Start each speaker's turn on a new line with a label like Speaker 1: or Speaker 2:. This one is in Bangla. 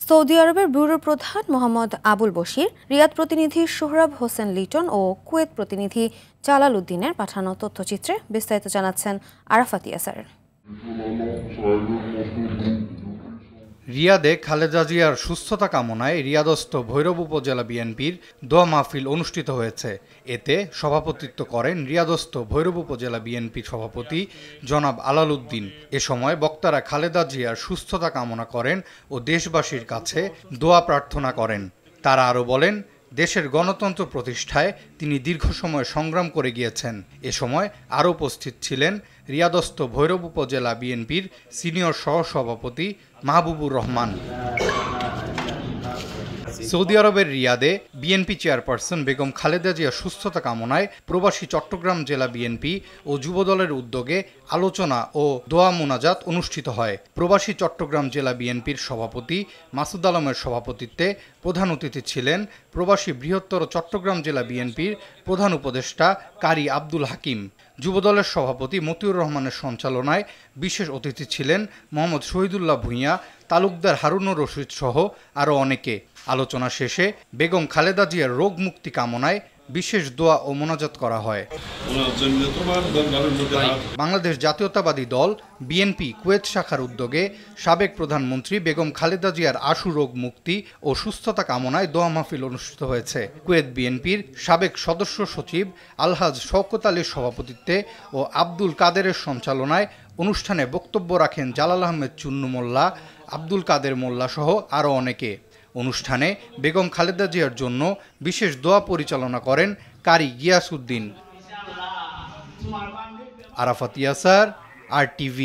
Speaker 1: সৌদি আরবের ব্যুরো প্রধান মোহাম্মদ আবুল বশির, রিয়াদ প্রতিনিধি সোহরাব হোসেন লিটন ও কুয়েত প্রতিনিধি জালাল উদ্দিনের পাঠানো তথ্যচিত্রে বিস্তারিত জানাচ্ছেন আরাফাত ইয়াসার।
Speaker 2: রিয়াদে খালেদা জিয়ার সুস্থতা কামনায় রিয়াদস্থ ভৈরব উপজেলা বিএনপির দোয়া মাহফিল অনুষ্ঠিত হয়েছে। এতে সভাপতিত্ব করেন রিয়াদস্থ ভৈরব উপজেলা বিএনপির সভাপতি জনাব আলাল উদ্দিন। এ সময় বক্তারা খালেদা জিয়ার সুস্থতা কামনা করেন ও দেশবাসীর কাছে দোয়া প্রার্থনা করেন। তারা আরও বলেন, দেশের গণতন্ত্র প্রতিষ্ঠায় তিনি দীর্ঘ সময় সংগ্রাম করে গিয়েছেন। এ সময় আরও উপস্থিত ছিলেন রিয়াদস্থ ভৈরব উপজেলা বিএনপির সিনিয়র সহসভাপতি মাহবুবুর রহমান। সৌদি আরবের রিয়াদে বিএনপি চেয়ারপারসন বেগম খালেদা জিয়ার সুস্থতা কামনায় প্রবাসী চট্টগ্রাম জেলা বিএনপি ও যুবদলের উদ্যোগে আলোচনা ও দোয়া মোনাজাত অনুষ্ঠিত হয়। প্রবাসী চট্টগ্রাম জেলা বিএনপির সভাপতি মাসুদ আলমের সভাপতিত্বে প্রধান অতিথি ছিলেন প্রবাসী বৃহত্তর চট্টগ্রাম জেলা বিএনপির প্রধান উপদেষ্টা কারি আব্দুল হাকিম। যুবদলের সভাপতি মতিউর রহমানের সঞ্চালনায় বিশেষ অতিথি ছিলেন মোহাম্মদ শহীদুল্লাহ ভূঁইয়া, তালুকদার হারুনুর রশিদ সহ আরও অনেকে। আলোচনা শেষে বেগম খালেদা জিয়ার রোগ মুক্তি কামনায় বিশেষ দোয়া ও মোনাজাত করা হয়। বাংলাদেশ জাতীয়তাবাদী দল বিএনপি কুয়েত শাখার উদ্যোগে সাবেক প্রধানমন্ত্রী বেগম খালেদা জিয়ার আশু রোগ মুক্তি ও সুস্থতা কামনায় দোয়া মাহফিল অনুষ্ঠিত হয়েছে। কুয়েত বিএনপির সাবেক সদস্য সচিব আলহাজ শওকত আলীর সভাপতিত্বে ও আব্দুল কাদেরের সঞ্চালনায় অনুষ্ঠানে বক্তব্য রাখেন জালাল আহমেদ চুন্নু মোল্লা, আব্দুল কাদের মোল্লা সহ আরও অনেকে। অনুষ্ঠানে বেগম খালেদা জিয়ার জন্য বিশেষ দোয়া পরিচালনা করেন কারি গিয়াস উদ্দিন। আরাফাত ইয়াসার, RTV।